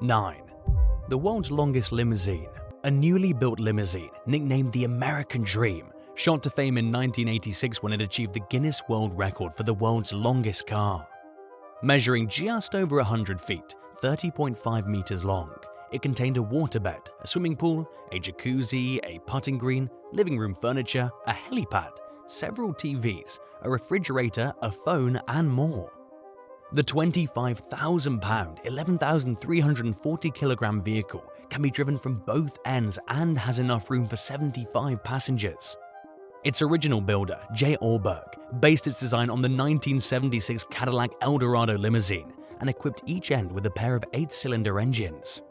9. The world's longest limousine. A newly built limousine, nicknamed the American Dream, shot to fame in 1986 when it achieved the Guinness World Record for the world's longest car. Measuring just over 100 feet, 30.5 meters long, it contained a waterbed, a swimming pool, a jacuzzi, a putting green, living room furniture, a helipad, several TVs, a refrigerator, a phone, and more. The 25,000-pound, 11,340-kilogram vehicle can be driven from both ends and has enough room for 75 passengers. Its original builder, J. Orberg, based its design on the 1976 Cadillac Eldorado limousine and equipped each end with a pair of 8-cylinder engines.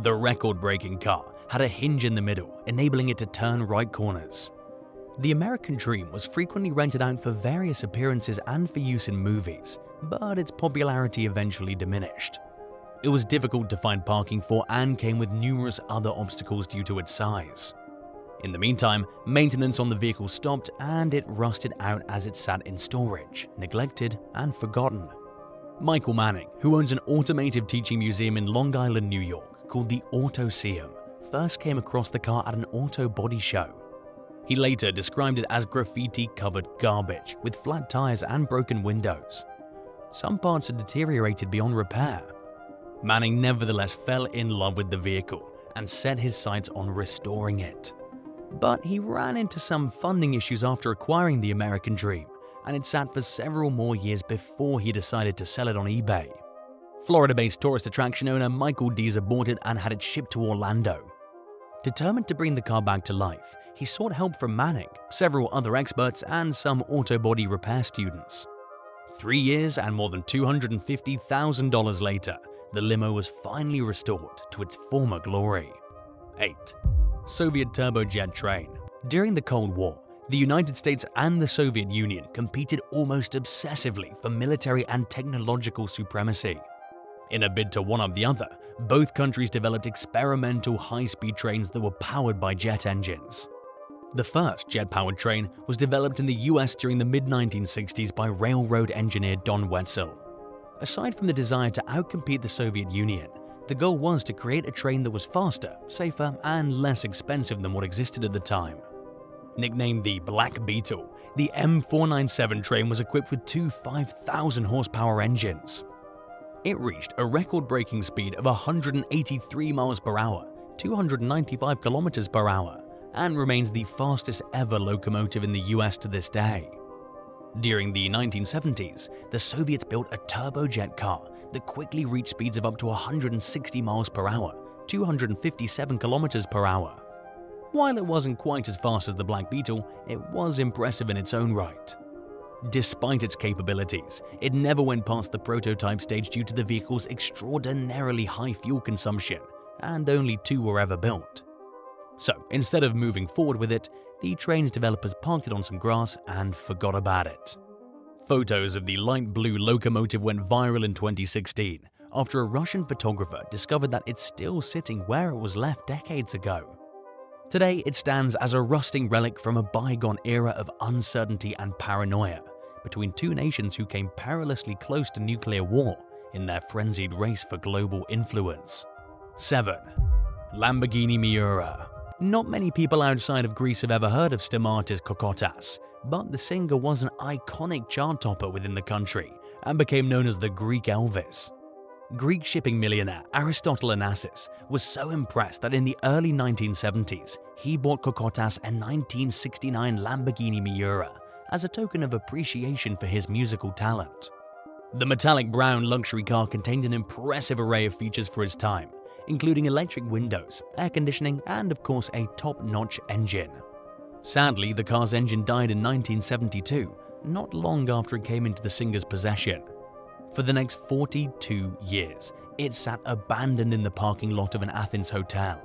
The record-breaking car had a hinge in the middle, enabling it to turn right corners. The American Dream was frequently rented out for various appearances and for use in movies, but its popularity eventually diminished. It was difficult to find parking for and came with numerous other obstacles due to its size. In the meantime, maintenance on the vehicle stopped and it rusted out as it sat in storage, neglected and forgotten. Michael Manning, who owns an automotive teaching museum in Long Island, New York, called the Autoseum, first came across the car at an auto body show. He later described it as graffiti-covered garbage with flat tires and broken windows. Some parts had deteriorated beyond repair. Manning nevertheless fell in love with the vehicle and set his sights on restoring it. But he ran into some funding issues after acquiring the American Dream, and it sat for several more years before he decided to sell it on eBay. Florida-based tourist attraction owner Michael Deezer bought it and had it shipped to Orlando. Determined to bring the car back to life, he sought help from Manning, several other experts, and some auto body repair students. 3 years and more than $250,000 later, the limo was finally restored to its former glory. 8. Soviet turbojet train. During the Cold War, the United States and the Soviet Union competed almost obsessively for military and technological supremacy. In a bid to one-up the other, both countries developed experimental high-speed trains that were powered by jet engines. The first jet-powered train was developed in the US during the mid-1960s by railroad engineer Don Wetzel. Aside from the desire to outcompete the Soviet Union, the goal was to create a train that was faster, safer, and less expensive than what existed at the time. Nicknamed the Black Beetle, the M497 train was equipped with two 5,000-horsepower engines. It reached a record-breaking speed of 183 miles per hour, 295 kilometers per hour, and remains the fastest ever locomotive in the US to this day. During the 1970s, the Soviets built a turbojet car that quickly reached speeds of up to 160 miles per hour, 257 kilometers per hour. While it wasn't quite as fast as the Black Beetle, it was impressive in its own right. Despite its capabilities, it never went past the prototype stage due to the vehicle's extraordinarily high fuel consumption, and only 2 were ever built. So instead of moving forward with it, the train's developers parked it on some grass and forgot about it. Photos of the light blue locomotive went viral in 2016 after a Russian photographer discovered that it's still sitting where it was left decades ago. Today, it stands as a rusting relic from a bygone era of uncertainty and paranoia between two nations who came perilously close to nuclear war in their frenzied race for global influence. 7. Lamborghini Meura. Not many people outside of Greece have ever heard of Stamatis Kokotas, but the singer was an iconic chart topper within the country and became known as the Greek Elvis. Greek shipping millionaire Aristotle Onassis was so impressed that in the early 1970s, he bought Kokotas a 1969 Lamborghini Meura as a token of appreciation for his musical talent. The metallic brown luxury car contained an impressive array of features for its time, including electric windows, air conditioning, and of course a top-notch engine. Sadly, the car's engine died in 1972, not long after it came into the singer's possession. For the next 42 years, it sat abandoned in the parking lot of an Athens hotel.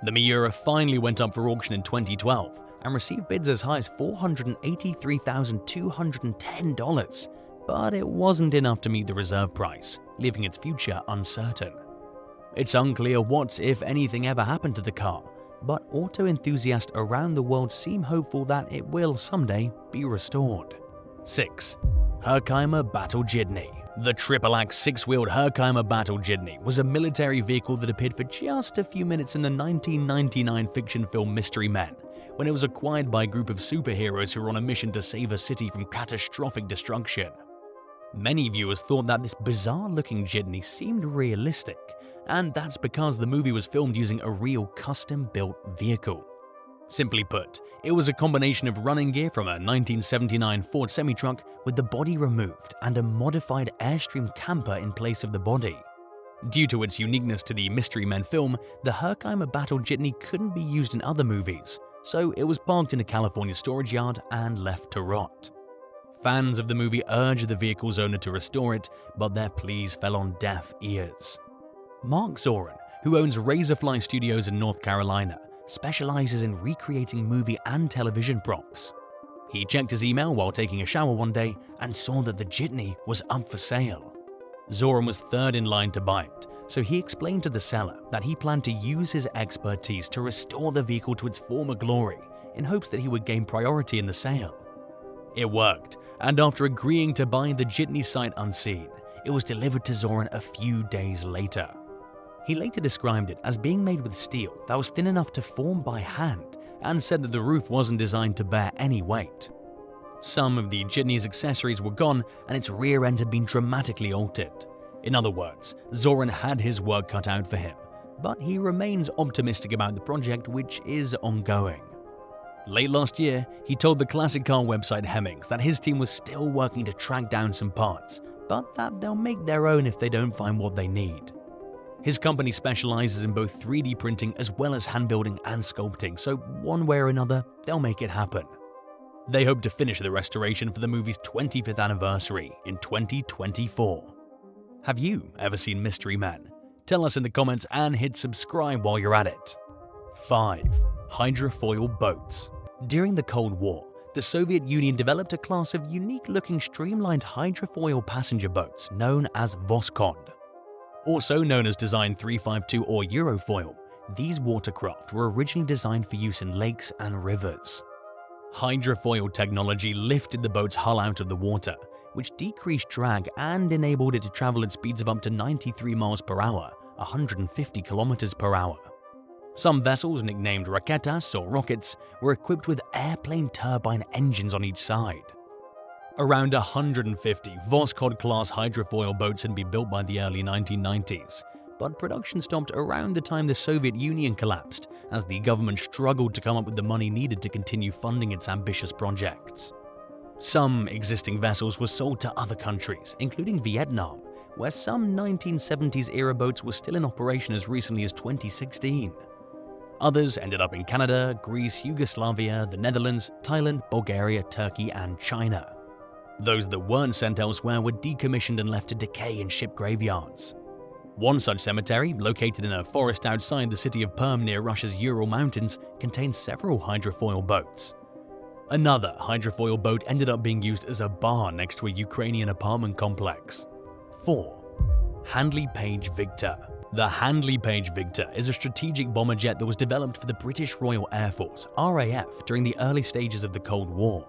The Meura finally went up for auction in 2012 and received bids as high as $483,210, but it wasn't enough to meet the reserve price, leaving its future uncertain. It's unclear what, if anything, ever happened to the car, but auto enthusiasts around the world seem hopeful that it will someday be restored. 6. Herkimer Battle Jitney. The triple-axe six-wheeled Hurricane Battle Jitney was a military vehicle that appeared for just a few minutes in the 1999 fiction film Mystery Men, when it was acquired by a group of superheroes who were on a mission to save a city from catastrophic destruction. Many viewers thought that this bizarre-looking Jitney seemed realistic, and that's because the movie was filmed using a real custom-built vehicle. Simply put, it was a combination of running gear from a 1979 Ford semi-truck with the body removed and a modified Airstream camper in place of the body. Due to its uniqueness to the Mystery Men film, the Hurricane Battle Jitney couldn't be used in other movies, so it was parked in a California storage yard and left to rot. Fans of the movie urged the vehicle's owner to restore it, but their pleas fell on deaf ears. Mark Zorin, who owns Razorfly Studios in North Carolina, specializes in recreating movie and television props. He checked his email while taking a shower one day and saw that the Jitney was up for sale. Zorin was third in line to buy it, so he explained to the seller that he planned to use his expertise to restore the vehicle to its former glory in hopes that he would gain priority in the sale. It worked, and after agreeing to buy the Jitney sight unseen, it was delivered to Zorin a few days later. He later described it as being made with steel that was thin enough to form by hand and said that the roof wasn't designed to bear any weight. Some of the Jitney's accessories were gone and its rear end had been dramatically altered. In other words, Zorin had his work cut out for him, but he remains optimistic about the project, which is ongoing. Late last year, he told the classic car website Hemmings that his team was still working to track down some parts, but that they'll make their own if they don't find what they need. His company specializes in both 3D printing as well as hand building and sculpting, so one way or another, they'll make it happen. They hope to finish the restoration for the movie's 25th anniversary in 2024. Have you ever seen Mystery Men? Tell us in the comments and hit subscribe while you're at it. 5. Hydrofoil Boats. During the Cold War, the Soviet Union developed a class of unique-looking streamlined hydrofoil passenger boats known as Voskhod. Also known as Design 352 or Eurofoil, these watercraft were originally designed for use in lakes and rivers. Hydrofoil technology lifted the boat's hull out of the water, which decreased drag and enabled it to travel at speeds of up to 93 miles per hour, 150 kilometers per hour. Some vessels, nicknamed raketas or rockets, were equipped with airplane turbine engines on each side. Around 150 Voskhod-class hydrofoil boats had been built by the early 1990s, but production stopped around the time the Soviet Union collapsed, as the government struggled to come up with the money needed to continue funding its ambitious projects. Some existing vessels were sold to other countries, including Vietnam, where some 1970s-era boats were still in operation as recently as 2016. Others ended up in Canada, Greece, Yugoslavia, the Netherlands, Thailand, Bulgaria, Turkey, and China. Those that weren't sent elsewhere were decommissioned and left to decay in ship graveyards. One such cemetery, located in a forest outside the city of Perm near Russia's Ural Mountains, contains several hydrofoil boats. Another hydrofoil boat ended up being used as a bar next to a Ukrainian apartment complex. 4. Handley Page Victor. The Handley Page Victor is a strategic bomber jet that was developed for the British Royal Air Force, RAF, during the early stages of the Cold War.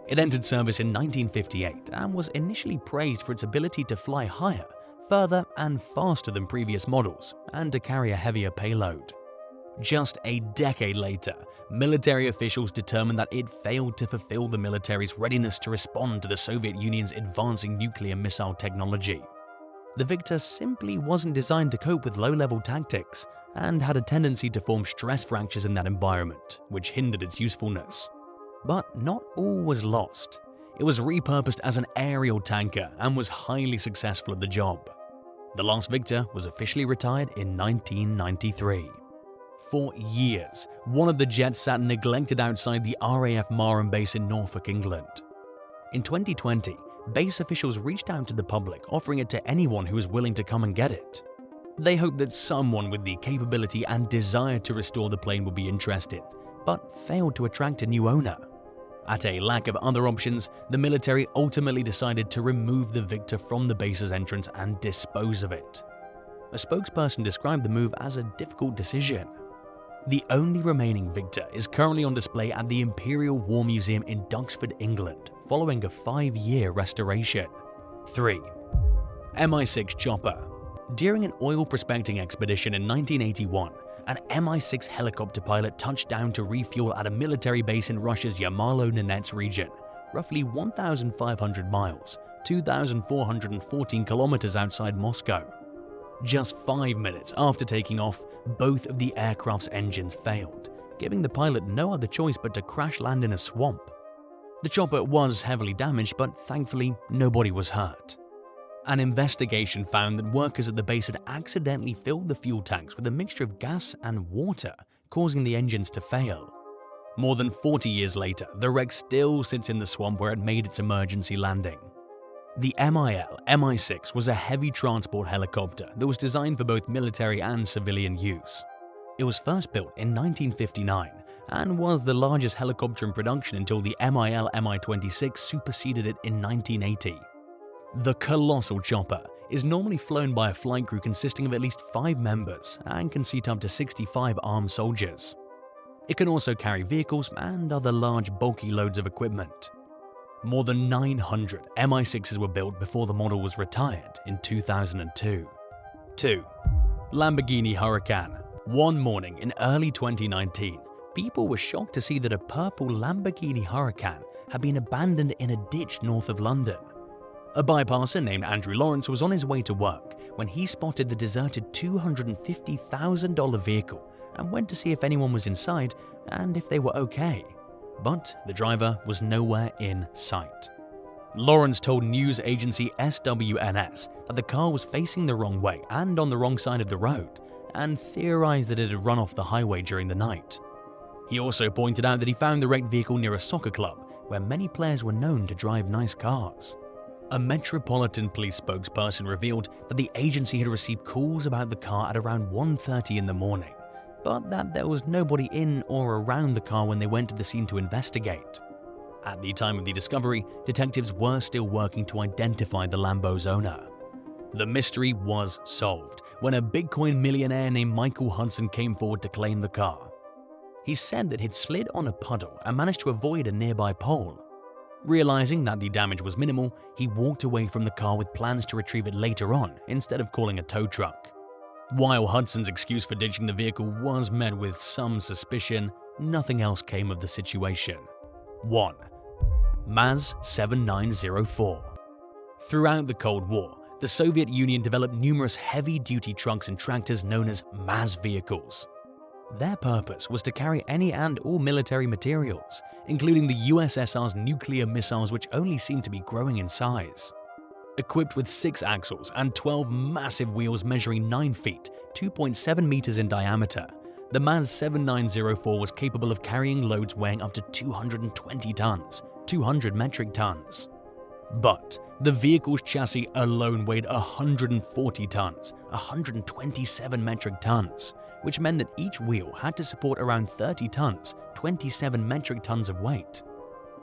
It entered service in 1958 and was initially praised for its ability to fly higher, further, and faster than previous models, and to carry a heavier payload. Just a decade later, military officials determined that it failed to fulfill the military's readiness to respond to the Soviet Union's advancing nuclear missile technology. The Victor simply wasn't designed to cope with low-level tactics, and had a tendency to form stress fractures in that environment, which hindered its usefulness. But not all was lost. It was repurposed as an aerial tanker and was highly successful at the job. The last Victor was officially retired in 1993. For years, one of the jets sat neglected outside the RAF Marham base in Norfolk, England. In 2020, base officials reached out to the public, offering it to anyone who was willing to come and get it. They hoped that someone with the capability and desire to restore the plane would be interested, but failed to attract a new owner. At a lack of other options, the military ultimately decided to remove the Victor from the base's entrance and dispose of it. A spokesperson described the move as a difficult decision. The only remaining Victor is currently on display at the Imperial War Museum in Duxford, England, following a 5-year restoration. 3. MI6 Chopper. During an oil prospecting expedition in 1981, an MI6 helicopter pilot touched down to refuel at a military base in Russia's Yarmalo-Nenets region, roughly 1,500 miles, 2,414 kilometers outside Moscow. Just 5 minutes after taking off, both of the aircraft's engines failed, giving the pilot no other choice but to crash land in a swamp. The chopper was heavily damaged, but thankfully nobody was hurt. An investigation found that workers at the base had accidentally filled the fuel tanks with a mixture of gas and water, causing the engines to fail. More than 40 years later, the wreck still sits in the swamp where it made its emergency landing. The MI6 was a heavy transport helicopter that was designed for both military and civilian use. It was first built in 1959 and was the largest helicopter in production until the Mi-26 superseded it in 1980. The colossal chopper is normally flown by a flight crew consisting of at least 5 members and can seat up to 65 armed soldiers. It can also carry vehicles and other large, bulky loads of equipment. More than 900 Mi-6s were built before the model was retired in 2002. 2. Lamborghini Hurricane. One morning in early 2019, people were shocked to see that a purple Lamborghini Hurricane had been abandoned in a ditch north of London. A bypasser named Andrew Lawrence was on his way to work when he spotted the deserted $250,000 vehicle and went to see if anyone was inside and if they were okay. But the driver was nowhere in sight. Lawrence told news agency SWNS that the car was facing the wrong way and on the wrong side of the road, and theorized that it had run off the highway during the night. He also pointed out that he found the wrecked vehicle near a soccer club where many players were known to drive nice cars. A Metropolitan Police spokesperson revealed that the agency had received calls about the car at around 1:30 in the morning, but that there was nobody in or around the car when they went to the scene to investigate. At the time of the discovery, detectives were still working to identify the Lambo's owner. The mystery was solved when a Bitcoin millionaire named Michael Hudson came forward to claim the car. He said that he'd slid on a puddle and managed to avoid a nearby pole. Realizing that the damage was minimal, he walked away from the car with plans to retrieve it later on instead of calling a tow truck. While Hudson's excuse for ditching the vehicle was met with some suspicion, nothing else came of the situation. 1. MAZ 7904. Throughout the Cold War, the Soviet Union developed numerous heavy-duty trucks and tractors known as MAZ vehicles. Their purpose was to carry any and all military materials, including the USSR's nuclear missiles, which only seemed to be growing in size. Equipped with 6 axles and 12 massive wheels measuring 9 feet, 2.7 meters in diameter, the MAZ 7904 was capable of carrying loads weighing up to 220 tons, 200 metric tons. But the vehicle's chassis alone weighed 140 tons, 127 metric tons, which meant that each wheel had to support around 30 tons, 27 metric tons of weight.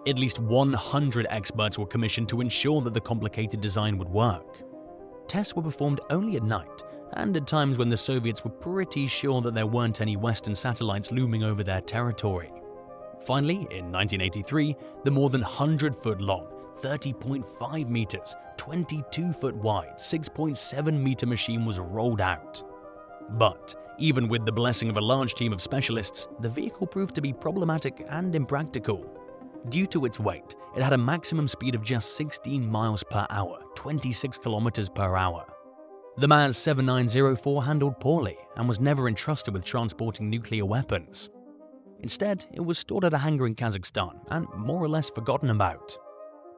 At least 100 experts were commissioned to ensure that the complicated design would work. Tests were performed only at night, and at times when the Soviets were pretty sure that there weren't any Western satellites looming over their territory. Finally, in 1983, the more than 100-foot-long, 30.5 meters, 22-foot wide, 6.7-meter machine was rolled out. But even with the blessing of a large team of specialists, the vehicle proved to be problematic and impractical. Due to its weight, it had a maximum speed of just 16 miles per hour, 26 kilometers per hour. The MAZ 7904 handled poorly and was never entrusted with transporting nuclear weapons. Instead, it was stored at a hangar in Kazakhstan and more or less forgotten about.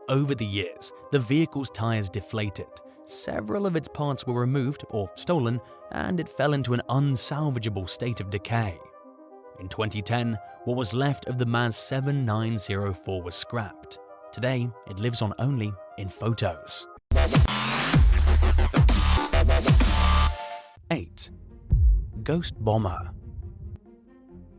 Over the years, the vehicle's tires deflated, several of its parts were removed or stolen, and it fell into an unsalvageable state of decay. In 2010, what was left of the MAZ 7904 was scrapped. Today, it lives on only in photos. 8. Ghost Bomber.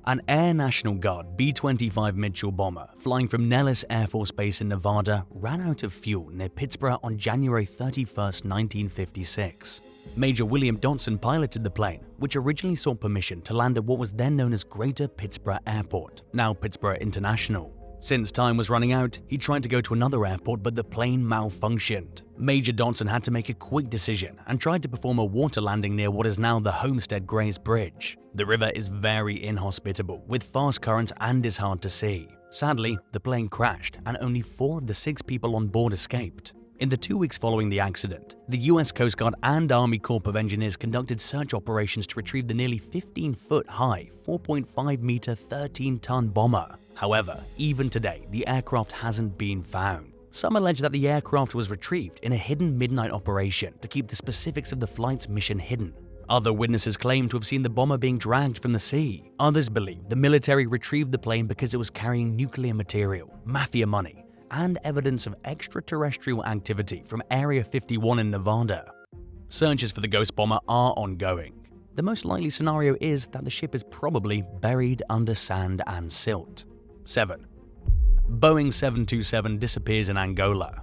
An Air National Guard B-25 Mitchell bomber flying from Nellis Air Force Base in Nevada ran out of fuel near Pittsburgh on January 31, 1956. Major William Dodson piloted the plane, which originally sought permission to land at what was then known as Greater Pittsburgh Airport, now Pittsburgh International. Since time was running out, he tried to go to another airport, but the plane malfunctioned. Major Dodson had to make a quick decision and tried to perform a water landing near what is now the Homestead Grays Bridge. The river is very inhospitable, with fast currents and is hard to see. Sadly, the plane crashed and only 4 of the 6 people on board escaped. In the 2 weeks following the accident, the US Coast Guard and Army Corps of Engineers conducted search operations to retrieve the nearly 15-foot-high, 4.5-meter, 13-ton bomber. However, even today, the aircraft hasn't been found. Some allege that the aircraft was retrieved in a hidden midnight operation to keep the specifics of the flight's mission hidden. Other witnesses claim to have seen the bomber being dragged from the sea. Others believe the military retrieved the plane because it was carrying nuclear material, mafia money, and evidence of extraterrestrial activity from Area 51 in Nevada. Searches for the ghost bomber are ongoing. The most likely scenario is that the ship is probably buried under sand and silt. 7. Boeing 727 disappears in Angola.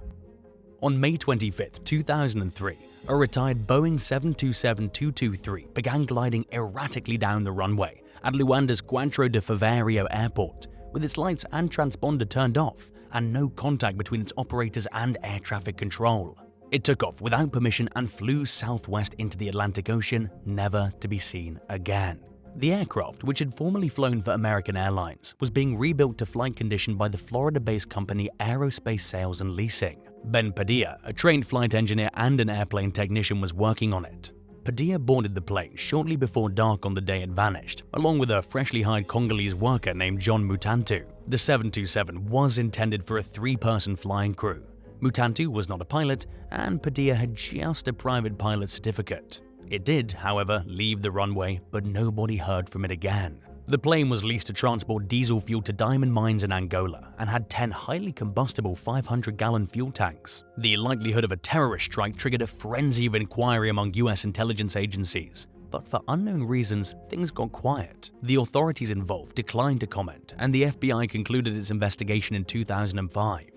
On May 25, 2003, a retired Boeing 727-223 began gliding erratically down the runway at Luanda's Quatro de Fevereiro airport, with its lights and transponder turned off and no contact between its operators and air traffic control. It took off without permission and flew southwest into the Atlantic Ocean, never to be seen again. The aircraft, which had formerly flown for American Airlines, was being rebuilt to flight condition by the Florida-based company Aerospace Sales and Leasing. Ben Padilla, a trained flight engineer and an airplane technician, was working on it. Padilla boarded the plane shortly before dark on the day it vanished, along with a freshly hired Congolese worker named John Mutantu. The 727 was intended for a 3-person flying crew. Mutantu was not a pilot, and Padilla had just a private pilot certificate. It did, however, leave the runway, but nobody heard from it again. The plane was leased to transport diesel fuel to diamond mines in Angola and had 10 highly combustible 500-gallon fuel tanks. The likelihood of a terrorist strike triggered a frenzy of inquiry among US intelligence agencies. But for unknown reasons, things got quiet. The authorities involved declined to comment, and the FBI concluded its investigation in 2005.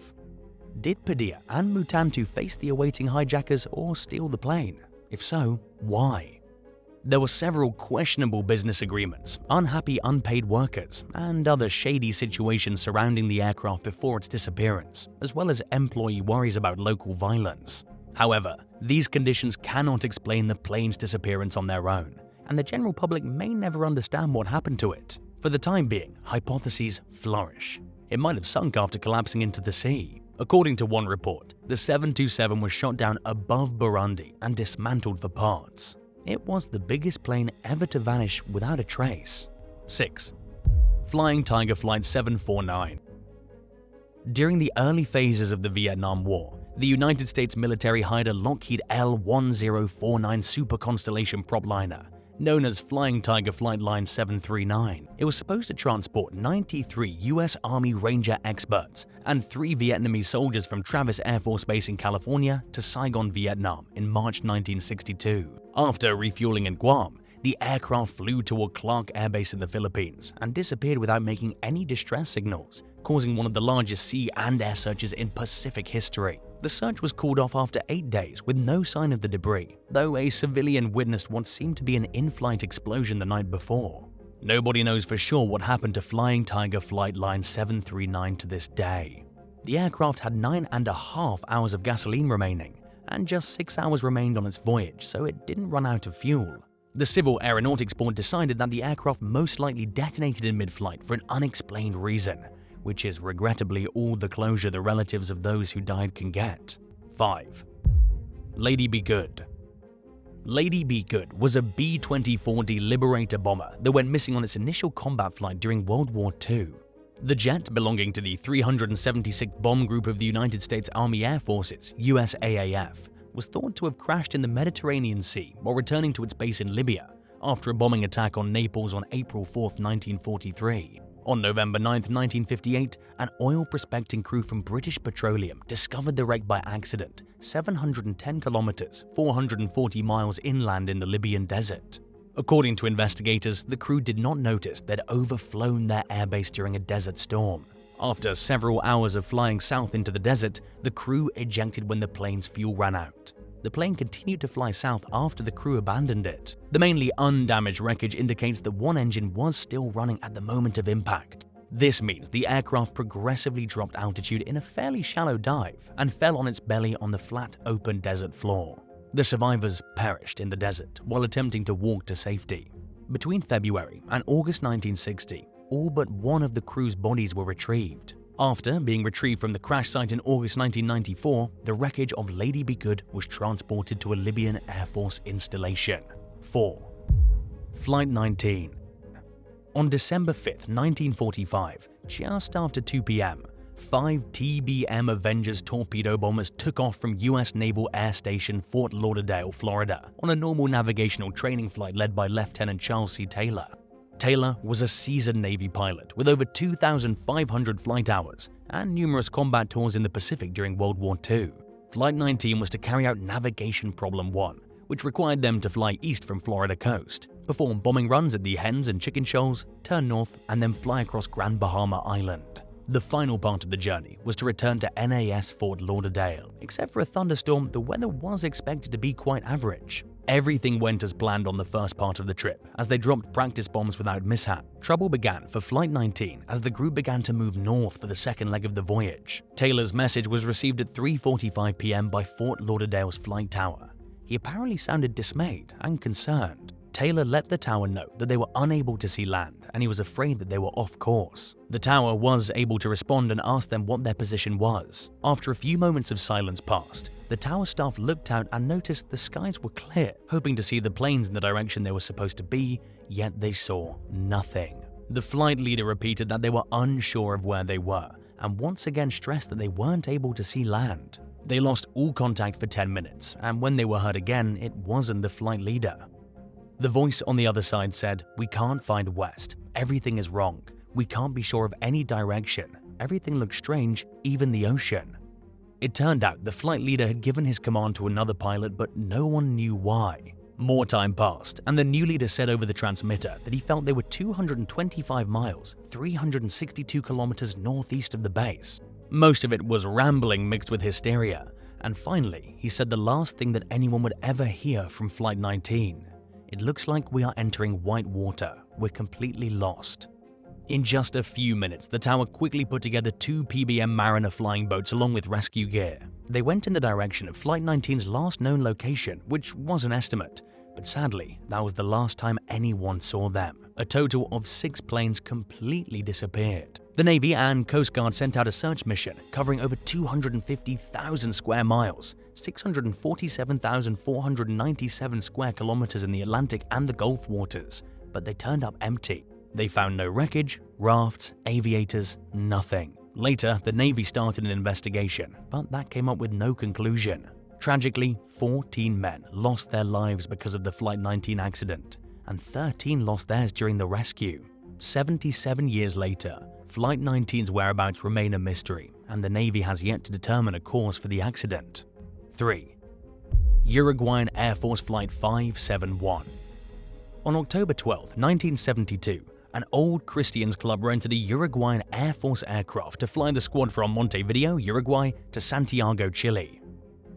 Did Padilla and Mutantu face the awaiting hijackers or steal the plane? If so, why? There were several questionable business agreements, unhappy unpaid workers, and other shady situations surrounding the aircraft before its disappearance, as well as employee worries about local violence. However, these conditions cannot explain the plane's disappearance on their own, and the general public may never understand what happened to it. For the time being, hypotheses flourish. It might have sunk after collapsing into the sea. According to one report, the 727 was shot down above Burundi and dismantled for parts. It was the biggest plane ever to vanish without a trace. 6. Flying Tiger Flight 749. During the early phases of the Vietnam War, the United States military hired a Lockheed L-1049 Super Constellation propliner, known as Flying Tiger Flight Line 739. It was supposed to transport 93 US Army Ranger experts and 3 Vietnamese soldiers from Travis Air Force Base in California to Saigon, Vietnam in March 1962. After refueling in Guam, the aircraft flew toward Clark Air Base in the Philippines and disappeared without making any distress signals, causing one of the largest sea and air searches in Pacific history. The search was called off after 8 days with no sign of the debris, though a civilian witnessed what seemed to be an in-flight explosion the night before. Nobody knows for sure what happened to Flying Tiger Flight Line 739 to this day. The aircraft had 9.5 hours of gasoline remaining, and just 6 hours remained on its voyage, so it didn't run out of fuel. The Civil Aeronautics Board decided that the aircraft most likely detonated in mid-flight for an unexplained reason, which is regrettably all the closure the relatives of those who died can get. 5. Lady Be Good. Lady Be Good was a B-24D Liberator bomber that went missing on its initial combat flight during World War II. The jet, belonging to the 376th Bomb Group of the United States Army Air Forces, USAAF, was thought to have crashed in the Mediterranean Sea while returning to its base in Libya after a bombing attack on Naples on April 4, 1943. On November 9, 1958, an oil prospecting crew from British Petroleum discovered the wreck by accident 710 kilometers, 440 miles inland in the Libyan desert. According to investigators, the crew did not notice they'd overflown their airbase during a desert storm. After several hours of flying south into the desert, the crew ejected when the plane's fuel ran out. The plane continued to fly south after the crew abandoned it. The mainly undamaged wreckage indicates that one engine was still running at the moment of impact. This means the aircraft progressively dropped altitude in a fairly shallow dive and fell on its belly on the flat, open desert floor. The survivors perished in the desert while attempting to walk to safety. Between February and August 1960, all but one of the crew's bodies were retrieved. After being retrieved from the crash site in August 1994, the wreckage of Lady Be Good was transported to a Libyan Air Force installation. 4. Flight 19. On December 5, 1945, just after 2 p.m., 5 TBM Avengers torpedo bombers took off from U.S. Naval Air Station Fort Lauderdale, Florida, on a normal navigational training flight led by Lieutenant Charles C. Taylor. Taylor was a seasoned Navy pilot with over 2,500 flight hours and numerous combat tours in the Pacific during World War II. Flight 19 was to carry out Navigation Problem 1, which required them to fly east from Florida coast, perform bombing runs at the Hens and Chicken Shoals, turn north, and then fly across Grand Bahama Island. The final part of the journey was to return to NAS Fort Lauderdale. Except for a thunderstorm, the weather was expected to be quite average. Everything went as planned on the first part of the trip, as they dropped practice bombs without mishap. Trouble began for Flight 19 as the group began to move north for the second leg of the voyage. Taylor's message was received at 3:45 p.m. by Fort Lauderdale's flight tower. He apparently sounded dismayed and concerned. Taylor let the tower know that they were unable to see land and he was afraid that they were off course. The tower was able to respond and asked them what their position was. After a few moments of silence passed, the tower staff looked out and noticed the skies were clear, hoping to see the planes in the direction they were supposed to be, yet they saw nothing. The flight leader repeated that they were unsure of where they were and once again stressed that they weren't able to see land. They lost all contact for 10 minutes, and when they were heard again, it wasn't the flight leader. The voice on the other side said, "We can't find west. Everything is wrong. We can't be sure of any direction. Everything looks strange, even the ocean." It turned out the flight leader had given his command to another pilot, but no one knew why. More time passed, and the new leader said over the transmitter that he felt they were 225 miles, 362 kilometers northeast of the base. Most of it was rambling mixed with hysteria, and finally, he said the last thing that anyone would ever hear from Flight 19. "It looks like we are entering white water. We're completely lost." In just a few minutes, the tower quickly put together 2 PBM Mariner flying boats along with rescue gear. They went in the direction of Flight 19's last known location, which was an estimate, but sadly, that was the last time anyone saw them. A total of 6 planes completely disappeared. The Navy and Coast Guard sent out a search mission covering over 250,000 square miles, 647,497 square kilometers in the Atlantic and the Gulf waters, but they turned up empty. They found no wreckage, rafts, aviators, nothing. Later, the Navy started an investigation, but that came up with no conclusion. Tragically, 14 men lost their lives because of the Flight 19 accident, and 13 lost theirs during the rescue. 77 years later, Flight 19's whereabouts remain a mystery, and the Navy has yet to determine a cause for the accident. 3. Uruguayan Air Force Flight 571. On October 12, 1972, an old Christians club rented a Uruguayan Air Force aircraft to fly the squad from Montevideo, Uruguay to Santiago, Chile.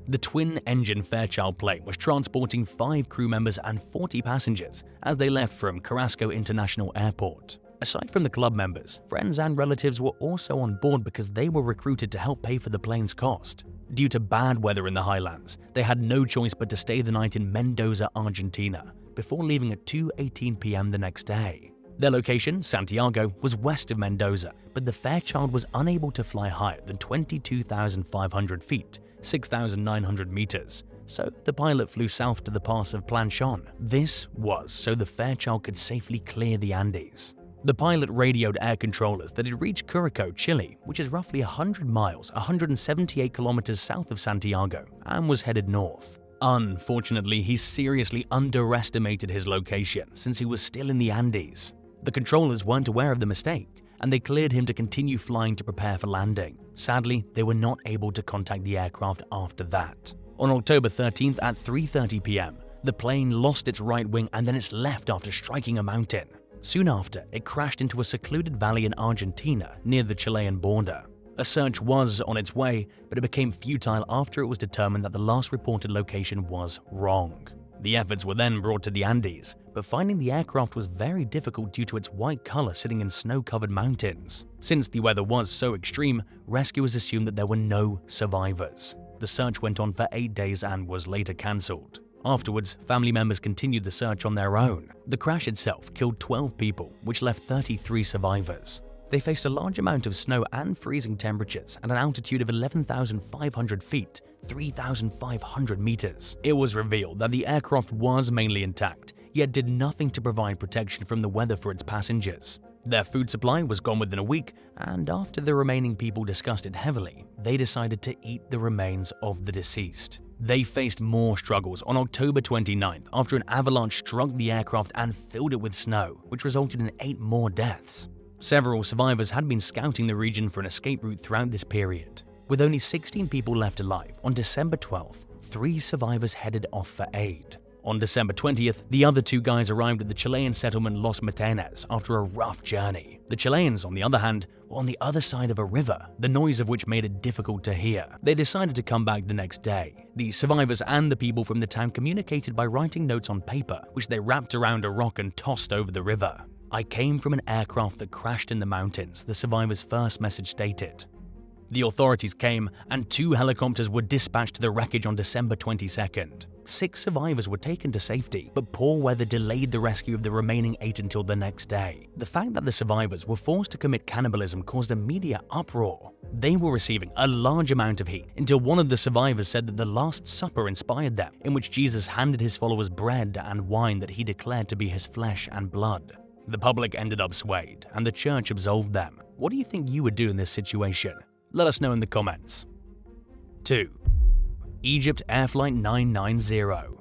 The twin-engine Fairchild plane was transporting 5 crew members and 40 passengers as they left from Carrasco International Airport. Aside from the club members, friends and relatives were also on board because they were recruited to help pay for the plane's cost. Due to bad weather in the highlands, they had no choice but to stay the night in Mendoza, Argentina, before leaving at 2:18 p.m. the next day. Their location, Santiago, was west of Mendoza, but the Fairchild was unable to fly higher than 22,500 feet, 6,900 meters, so the pilot flew south to the pass of Planchon. This was so the Fairchild could safely clear the Andes. The pilot radioed air controllers that it reached Curacao, Chile, which is roughly 100 miles, 178 kilometers south of Santiago, and was headed north. Unfortunately, he seriously underestimated his location since he was still in the Andes. The controllers weren't aware of the mistake, and they cleared him to continue flying to prepare for landing. Sadly, they were not able to contact the aircraft after that. On October 13th at 3:30 p.m., the plane lost its right wing and then its left after striking a mountain. Soon after, it crashed into a secluded valley in Argentina near the Chilean border. A search was on its way, but it became futile after it was determined that the last reported location was wrong. The efforts were then brought to the Andes, but finding the aircraft was very difficult due to its white color sitting in snow-covered mountains. Since the weather was so extreme, rescuers assumed that there were no survivors. The search went on for 8 days and was later cancelled. Afterwards, family members continued the search on their own. The crash itself killed 12 people, which left 33 survivors. They faced a large amount of snow and freezing temperatures at an altitude of 11,500 feet, 3,500 meters. It was revealed that the aircraft was mainly intact, yet did nothing to provide protection from the weather for its passengers. Their food supply was gone within a week, and after the remaining people discussed it heavily, they decided to eat the remains of the deceased. They faced more struggles on October 29th after an avalanche struck the aircraft and filled it with snow, which resulted in 8 more deaths. Several survivors had been scouting the region for an escape route throughout this period. With only 16 people left alive, on December 12th, 3 survivors headed off for aid. On December 20th, the other 2 guys arrived at the Chilean settlement Los Metenes after a rough journey. The Chileans, on the other hand, were on the other side of a river, the noise of which made it difficult to hear. They decided to come back the next day. The survivors and the people from the town communicated by writing notes on paper, which they wrapped around a rock and tossed over the river. "I came from an aircraft that crashed in the mountains," the survivors' first message stated. The authorities came, and 2 helicopters were dispatched to the wreckage on December 22nd. 6 survivors were taken to safety, but poor weather delayed the rescue of the remaining 8 until the next day. The fact that the survivors were forced to commit cannibalism caused a media uproar. They were receiving a large amount of heat until one of the survivors said that the Last Supper inspired them, in which Jesus handed his followers bread and wine that he declared to be his flesh and blood. The public ended up swayed, and the church absolved them. What do you think you would do in this situation? Let us know in the comments. 2. Egypt Air Flight 990.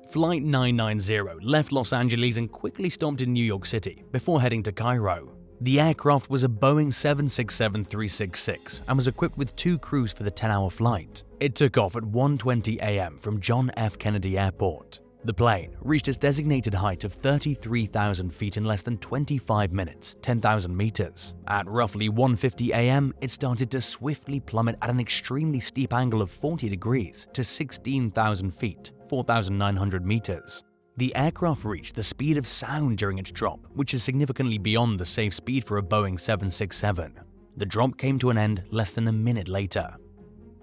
Flight 990 left Los Angeles and quickly stopped in New York City before heading to Cairo. The aircraft was a Boeing 767-366 and was equipped with 2 crews for the 10-hour flight. It took off at 1:20 a.m. from John F. Kennedy Airport. The plane reached its designated height of 33,000 feet in less than 25 minutes, 10,000 meters. At roughly 1:50 a.m., it started to swiftly plummet at an extremely steep angle of 40 degrees to 16,000 feet, 4,900 meters. The aircraft reached the speed of sound during its drop, which is significantly beyond the safe speed for a Boeing 767. The drop came to an end less than a minute later.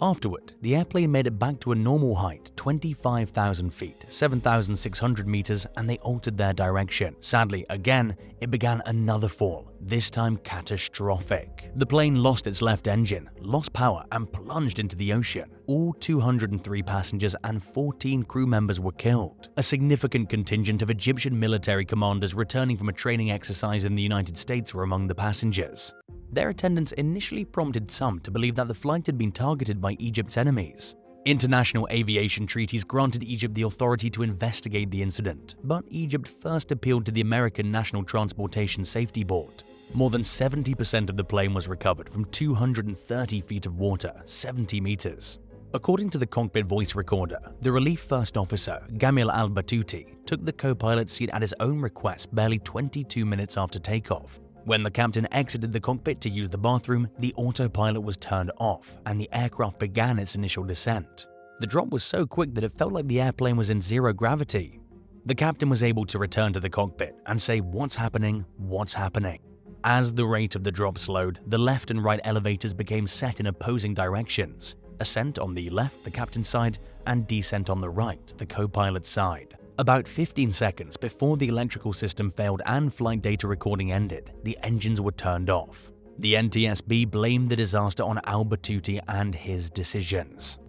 Afterward, the airplane made it back to a normal height, 25,000 feet, 7,600 meters, and they altered their direction. Sadly, again, it began another fall, this time catastrophic. The plane lost its left engine, lost power, and plunged into the ocean. All 203 passengers and 14 crew members were killed. A significant contingent of Egyptian military commanders returning from a training exercise in the United States were among the passengers. Their attendance initially prompted some to believe that the flight had been targeted by Egypt's enemies. International aviation treaties granted Egypt the authority to investigate the incident, but Egypt first appealed to the American National Transportation Safety Board. More than 70% of the plane was recovered from 230 feet of water, 70 meters. According to the cockpit voice recorder, the relief first officer, Gamil al-Batouti, took the co-pilot seat at his own request barely 22 minutes after takeoff. When the captain exited the cockpit to use the bathroom, the autopilot was turned off and the aircraft began its initial descent. The drop was so quick that it felt like the airplane was in zero gravity. The captain was able to return to the cockpit and say, "What's happening? What's happening?" As the rate of the drop slowed, the left and right elevators became set in opposing directions. Ascent on the left, the captain's side, and descent on the right, the co-pilot's side. About 15 seconds before the electrical system failed and flight data recording ended, the engines were turned off. The NTSB blamed the disaster on al-Batouti and his decisions.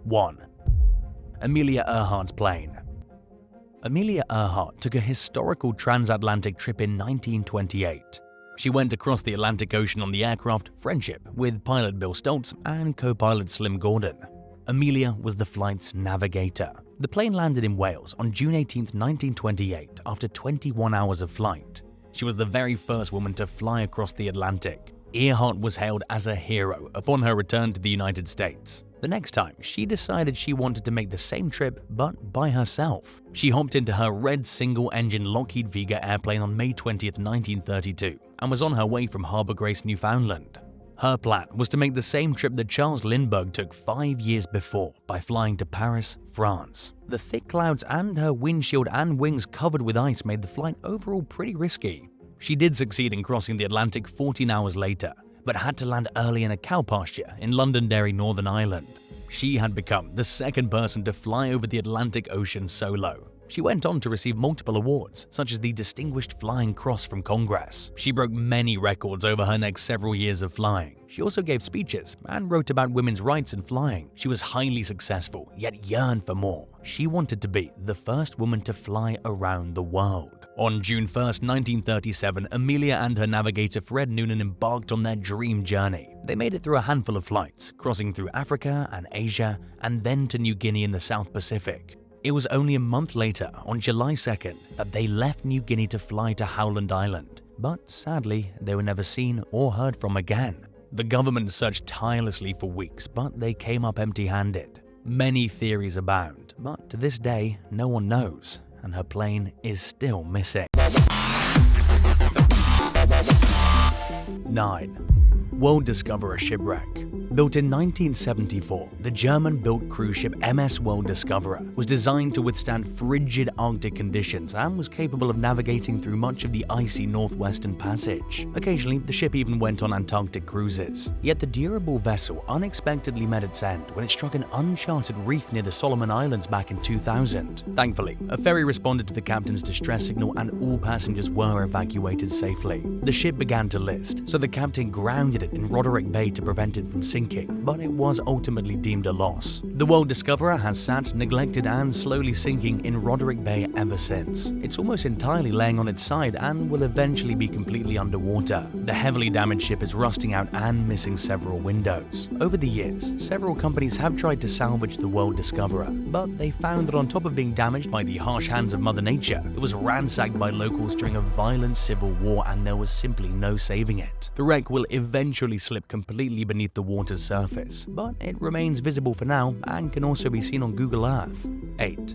1. Amelia Earhart's plane. Amelia Earhart took a historical transatlantic trip in 1928. She went across the Atlantic Ocean on the aircraft Friendship with pilot Bill Stoltz and co-pilot Slim Gordon. Amelia was the flight's navigator. The plane landed in Wales on June 18, 1928, after 21 hours of flight. She was the very first woman to fly across the Atlantic. Earhart was hailed as a hero upon her return to the United States. The next time, she decided she wanted to make the same trip, but by herself. She hopped into her red single-engine Lockheed Vega airplane on May 20, 1932, and was on her way from Harbour Grace, Newfoundland. Her plan was to make the same trip that Charles Lindbergh took 5 years before by flying to Paris, France. The thick clouds and her windshield and wings covered with ice made the flight overall pretty risky. She did succeed in crossing the Atlantic 14 hours later, but had to land early in a cow pasture in Londonderry, Northern Ireland. She had become the second person to fly over the Atlantic Ocean solo. She went on to receive multiple awards, such as the Distinguished Flying Cross from Congress. She broke many records over her next several years of flying. She also gave speeches and wrote about women's rights in flying. She was highly successful, yet yearned for more. She wanted to be the first woman to fly around the world. On June 1, 1937, Amelia and her navigator Fred Noonan embarked on their dream journey. They made it through a handful of flights, crossing through Africa and Asia, and then to New Guinea in the South Pacific. It was only a month later, on July 2nd, that they left New Guinea to fly to Howland Island. But sadly, they were never seen or heard from again. The government searched tirelessly for weeks, but they came up empty-handed. Many theories abound, but to this day, no one knows, and her plane is still missing. 9. World Discoverer Shipwreck. Built in 1974, the German-built cruise ship MS World Discoverer was designed to withstand frigid Arctic conditions and was capable of navigating through much of the icy Northwestern Passage. Occasionally, the ship even went on Antarctic cruises. Yet the durable vessel unexpectedly met its end when it struck an uncharted reef near the Solomon Islands back in 2000. Thankfully, a ferry responded to the captain's distress signal and all passengers were evacuated safely. The ship began to list, so the captain grounded it in Roderick Bay to prevent it from sinking, but it was ultimately deemed a loss. The World Discoverer has sat, neglected and slowly sinking in Roderick Bay ever since. It's almost entirely laying on its side and will eventually be completely underwater. The heavily damaged ship is rusting out and missing several windows. Over the years, several companies have tried to salvage the World Discoverer, but they found that on top of being damaged by the harsh hands of Mother Nature, it was ransacked by locals during a violent civil war and there was simply no saving it. The wreck will eventually slip completely beneath the water's surface, but it remains visible for now and can also be seen on Google Earth. 8.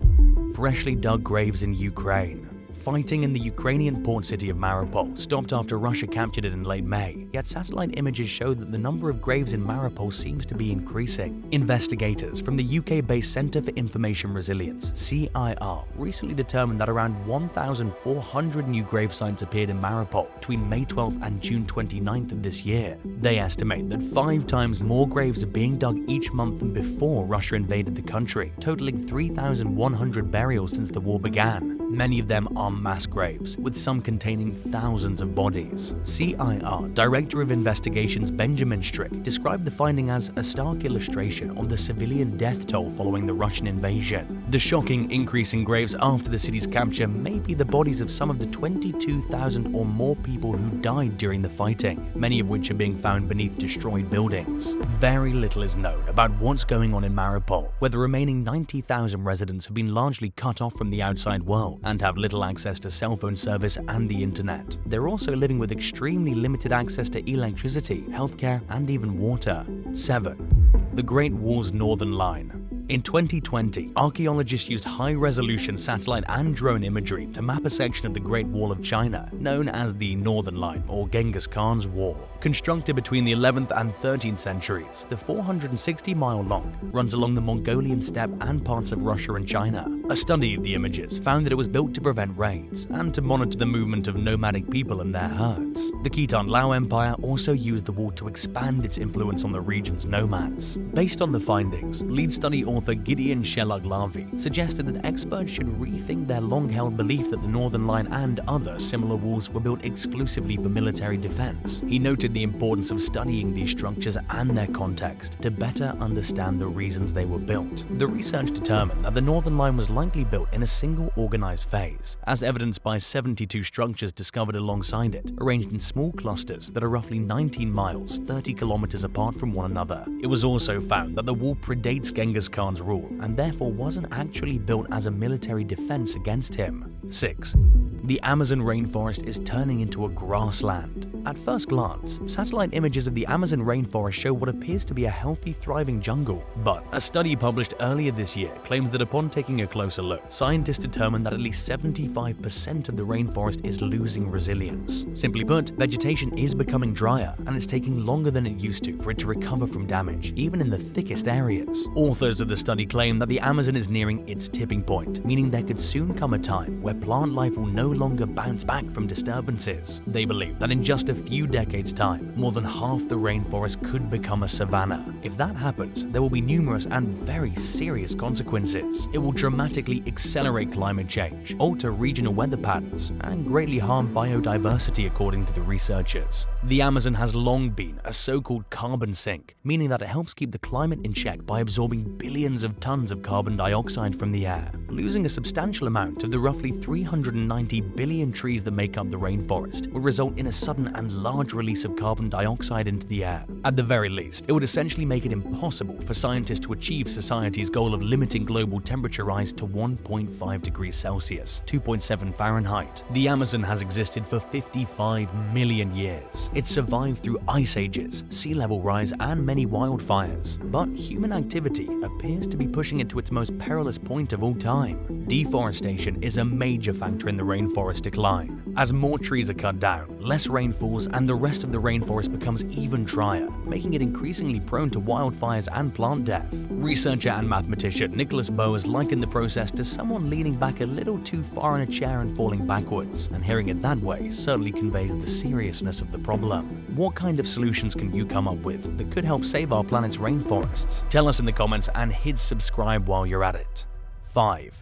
Freshly dug graves in Ukraine. Fighting in the Ukrainian port city of Mariupol stopped after Russia captured it in late May, yet satellite images show that the number of graves in Mariupol seems to be increasing. Investigators from the UK-based Centre for Information Resilience, CIR, recently determined that around 1,400 new grave sites appeared in Mariupol between May 12th and June 29th of this year. They estimate that 5 times more graves are being dug each month than before Russia invaded the country, totaling 3,100 burials since the war began. Many of them are mass graves, with some containing thousands of bodies. CIR Director of Investigations Benjamin Strick described the finding as a stark illustration of the civilian death toll following the Russian invasion. The shocking increase in graves after the city's capture may be the bodies of some of the 22,000 or more people who died during the fighting, many of which are being found beneath destroyed buildings. Very little is known about what's going on in Mariupol, where the remaining 90,000 residents have been largely cut off from the outside world and have little access to cell phone service and the internet. They're also living with extremely limited access to electricity, healthcare, and even water. 7. The Great Wall's Northern Line. In 2020, archaeologists used high-resolution satellite and drone imagery to map a section of the Great Wall of China, known as the Northern Line or Genghis Khan's Wall. Constructed between the 11th and 13th centuries, the 460-mile long runs along the Mongolian steppe and parts of Russia and China. A study of the images found that it was built to prevent raids and to monitor the movement of nomadic people and their herds. The Khitan Lao Empire also used the wall to expand its influence on the region's nomads. Based on the findings, lead study author Gideon Shelaglavi suggested that experts should rethink their long-held belief that the Northern Line and other similar walls were built exclusively for military defense. He noted the importance of studying these structures and their context to better understand the reasons they were built. The research determined that the Northern Line was likely built in a single organized phase, as evidenced by 72 structures discovered alongside it, arranged in small clusters that are roughly 19 miles, 30 kilometers apart from one another. It was also found that the wall predates Genghis Khan's rule and therefore wasn't actually built as a military defense against him. 6. The Amazon rainforest is turning into a grassland. At first glance, surface, satellite images of the Amazon rainforest show what appears to be a healthy, thriving jungle. But a study published earlier this year claims that upon taking a closer look, scientists determined that at least 75% of the rainforest is losing resilience. Simply put, vegetation is becoming drier, and it's taking longer than it used to for it to recover from damage, even in the thickest areas. Authors of the study claim that the Amazon is nearing its tipping point, meaning there could soon come a time where plant life will no longer bounce back from disturbances. They believe that in just a few decades' time, more than half the rainforest could become a savanna. If that happens, there will be numerous and very serious consequences. It will dramatically accelerate climate change, alter regional weather patterns, and greatly harm biodiversity, according to the researchers. The Amazon has long been a so-called carbon sink, meaning that it helps keep the climate in check by absorbing billions of tons of carbon dioxide from the air. Losing a substantial amount of the roughly 390 billion trees that make up the rainforest would result in a sudden and large release of carbon dioxide into the air. At the very least, it would essentially make it impossible for scientists to achieve society's goal of limiting global temperature rise to 1.5 degrees Celsius, 2.7 Fahrenheit. The Amazon has existed for 55 million years. It survived through ice ages, sea level rise, and many wildfires. But human activity appears to be pushing it to its most perilous point of all time. Deforestation is a major factor in the rainforest decline. As more trees are cut down, less rain falls, and the rest of the rainforest becomes even drier, making it increasingly prone to wildfires and plant death. Researcher and mathematician Nicholas Boas likened the process to someone leaning back a little too far in a chair and falling backwards, and hearing it that way certainly conveys the seriousness of the problem. What kind of solutions can you come up with that could help save our planet's rainforests? Tell us in the comments and hit subscribe while you're at it. 5.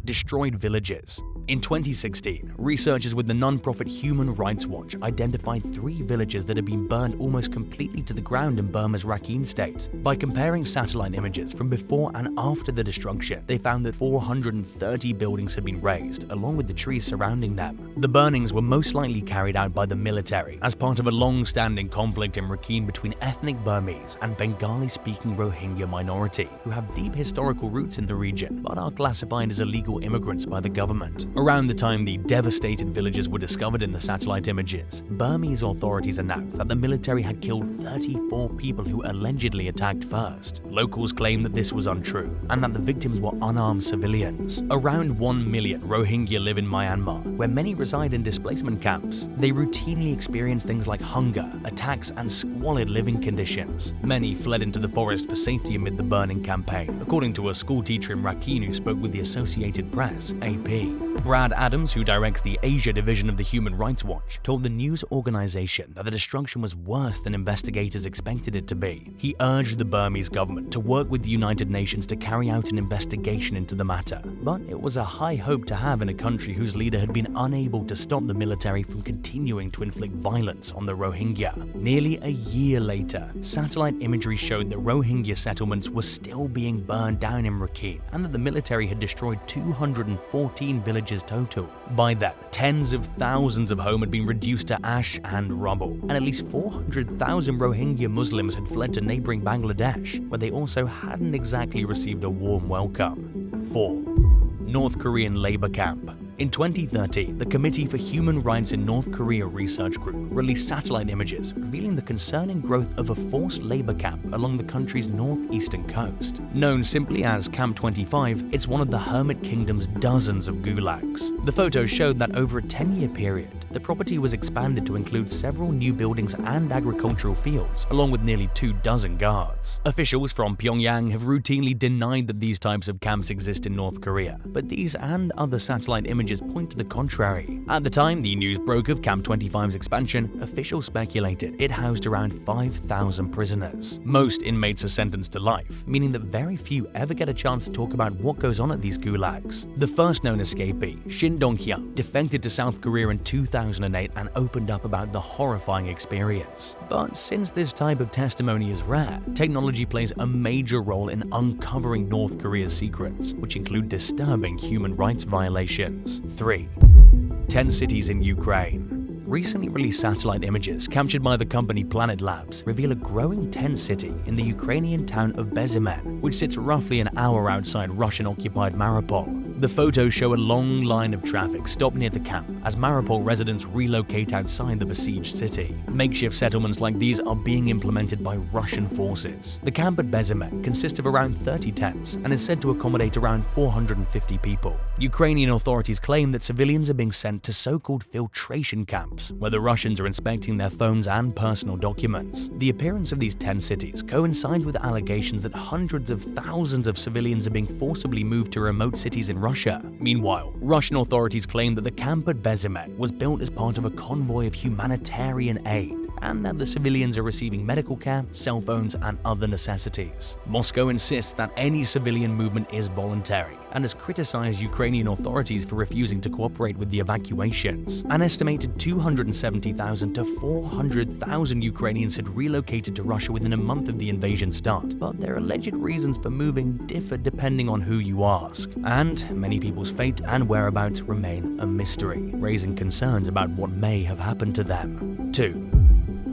Destroyed villages. In 2016, researchers with the non-profit Human Rights Watch identified 3 villages that had been burned almost completely to the ground in Burma's Rakhine state. By comparing satellite images from before and after the destruction, they found that 430 buildings had been razed, along with the trees surrounding them. The burnings were most likely carried out by the military as part of a long-standing conflict in Rakhine between ethnic Burmese and Bengali-speaking Rohingya minority, who have deep historical roots in the region but are classified as illegal immigrants by the government. Around the time the devastated villages were discovered in the satellite images, Burmese authorities announced that the military had killed 34 people who allegedly attacked first. Locals claimed that this was untrue and that the victims were unarmed civilians. Around 1 million Rohingya live in Myanmar, where many reside in displacement camps. They routinely experience things like hunger, attacks, and squalid living conditions. Many fled into the forest for safety amid the burning campaign, according to a schoolteacher in Rakhine who spoke with the Associated Press, AP. Brad Adams, who directs the Asia division of the Human Rights Watch, told the news organization that the destruction was worse than investigators expected it to be. He urged the Burmese government to work with the United Nations to carry out an investigation into the matter. But it was a high hope to have in a country whose leader had been unable to stop the military from continuing to inflict violence on the Rohingya. Nearly a year later, satellite imagery showed that Rohingya settlements were still being burned down in Rakhine, and that the military had destroyed 214 villages total. By then, tens of thousands of homes had been reduced to ash and rubble, and at least 400,000 Rohingya Muslims had fled to neighboring Bangladesh, where they also hadn't exactly received a warm welcome. 4. North Korean labor camp. In 2013, the Committee for Human Rights in North Korea research group released satellite images revealing the concerning growth of a forced labor camp along the country's northeastern coast. Known simply as Camp 25, it's one of the Hermit Kingdom's dozens of gulags. The photos showed that over a 10-year period, the property was expanded to include several new buildings and agricultural fields, along with nearly 24 guards. Officials from Pyongyang have routinely denied that these types of camps exist in North Korea, but these and other satellite images point to the contrary. At the time the news broke of Camp 25's expansion, officials speculated it housed around 5,000 prisoners. Most inmates are sentenced to life, meaning that very few ever get a chance to talk about what goes on at these gulags. The first known escapee, Shin Dong-hyun, defected to South Korea in 2008 and opened up about the horrifying experience. But since this type of testimony is rare, technology plays a major role in uncovering North Korea's secrets, which include disturbing human rights violations. 3. 10 cities in Ukraine. Recently released satellite images captured by the company Planet Labs reveal a growing tent city in the Ukrainian town of Bezymen, which sits roughly an hour outside Russian-occupied Mariupol. The photos show a long line of traffic stopped near the camp as Mariupol residents relocate outside the besieged city. Makeshift settlements like these are being implemented by Russian forces. The camp at Bezemet consists of around 30 tents and is said to accommodate around 450 people. Ukrainian authorities claim that civilians are being sent to so-called filtration camps, where the Russians are inspecting their phones and personal documents. The appearance of these tent cities coincides with allegations that hundreds of thousands of civilians are being forcibly moved to remote cities in Russia. Meanwhile, Russian authorities claim that the camp at Bezemet was built as part of a convoy of humanitarian aid, and that the civilians are receiving medical care, cell phones, and other necessities. Moscow insists that any civilian movement is voluntary and has criticized Ukrainian authorities for refusing to cooperate with the evacuations. An estimated 270,000 to 400,000 Ukrainians had relocated to Russia within a month of the invasion start, but their alleged reasons for moving differ depending on who you ask, and many people's fate and whereabouts remain a mystery, raising concerns about what may have happened to them. 2.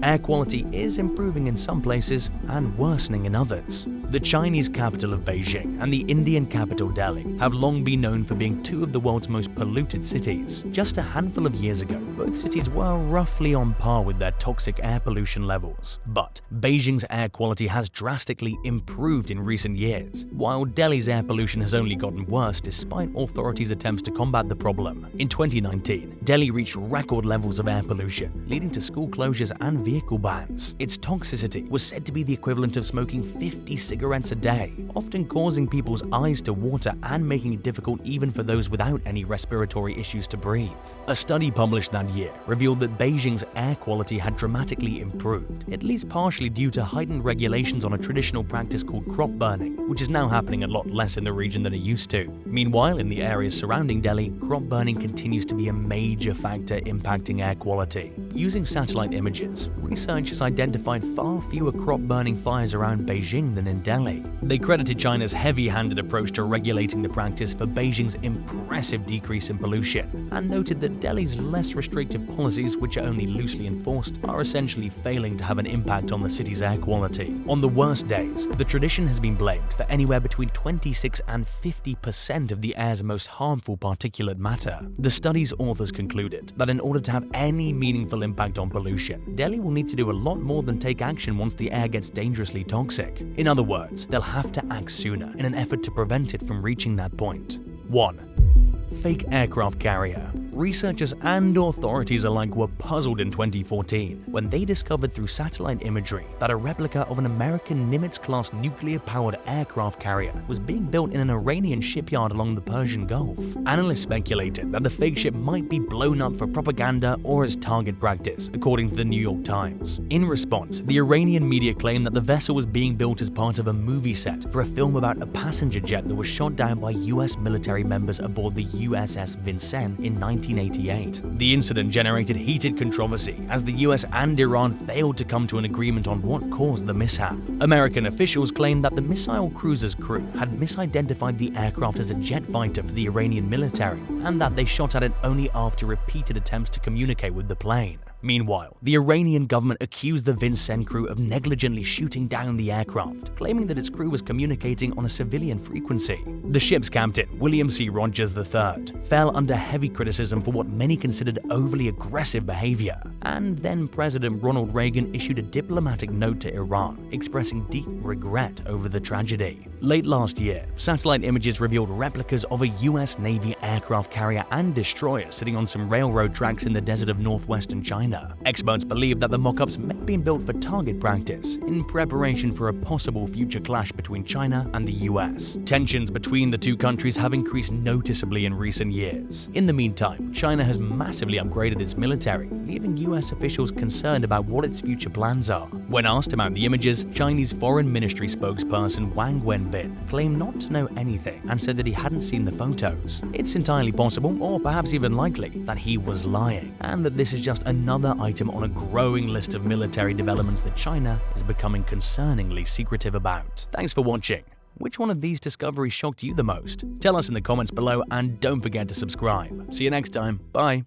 Air quality is improving in some places and worsening in others. The Chinese capital of Beijing and the Indian capital Delhi have long been known for being two of the world's most polluted cities. Just a handful of years ago, both cities were roughly on par with their toxic air pollution levels. But Beijing's air quality has drastically improved in recent years, while Delhi's air pollution has only gotten worse despite authorities' attempts to combat the problem. In 2019, Delhi reached record levels of air pollution, leading to school closures and vehicle bans. Its toxicity was said to be the equivalent of smoking 50 cigarettes a day, often causing people's eyes to water and making it difficult even for those without any respiratory issues to breathe. A study published that year revealed that Beijing's air quality had dramatically improved, at least partially due to heightened regulations on a traditional practice called crop burning, which is now happening a lot less in the region than it used to. Meanwhile, in the areas surrounding Delhi, crop burning continues to be a major factor impacting air quality. Using satellite images, researchers identified far fewer crop-burning fires around Beijing than in Delhi. They credited China's heavy-handed approach to regulating the practice for Beijing's impressive decrease in pollution, and noted that Delhi's less restrictive policies, which are only loosely enforced, are essentially failing to have an impact on the city's air quality. On the worst days, the tradition has been blamed for anywhere between 26 and 50% of the air's most harmful particulate matter. The study's authors concluded that in order to have any meaningful impact on pollution, Delhi will need to do a lot more than take action once the air gets dangerously toxic. In other words, they'll have to act sooner in an effort to prevent it from reaching that point. 1. Fake aircraft carrier. Researchers and authorities alike were puzzled in 2014 when they discovered through satellite imagery that a replica of an American Nimitz-class nuclear-powered aircraft carrier was being built in an Iranian shipyard along the Persian Gulf. Analysts speculated that the fake ship might be blown up for propaganda or as target practice, according to the New York Times. In response, the Iranian media claimed that the vessel was being built as part of a movie set for a film about a passenger jet that was shot down by US military members aboard the USS Vincennes in 1988. The incident generated heated controversy as the US and Iran failed to come to an agreement on what caused the mishap. American officials claimed that the missile cruiser's crew had misidentified the aircraft as a jet fighter for the Iranian military, and that they shot at it only after repeated attempts to communicate with the plane. Meanwhile, the Iranian government accused the Vincennes crew of negligently shooting down the aircraft, claiming that its crew was communicating on a civilian frequency. The ship's captain, William C. Rogers III, fell under heavy criticism for what many considered overly aggressive behavior, and then President Ronald Reagan issued a diplomatic note to Iran, expressing deep regret over the tragedy. Late last year, satellite images revealed replicas of a US Navy aircraft carrier and destroyer sitting on some railroad tracks in the desert of northwestern China. Experts believe that the mock-ups may have been built for target practice in preparation for a possible future clash between China and the US. Tensions between the two countries have increased noticeably in recent years. In the meantime, China has massively upgraded its military, leaving US officials concerned about what its future plans are. When asked about the images, Chinese Foreign Ministry spokesperson Wang Wenbin claimed not to know anything and said that he hadn't seen the photos. It's entirely possible, or perhaps even likely, that he was lying, and that this is just another item on a growing list of military developments that China is becoming concerningly secretive about. Thanks for watching. Which one of these discoveries shocked you the most? Tell us in the comments below and don't forget to subscribe. See you next time. Bye.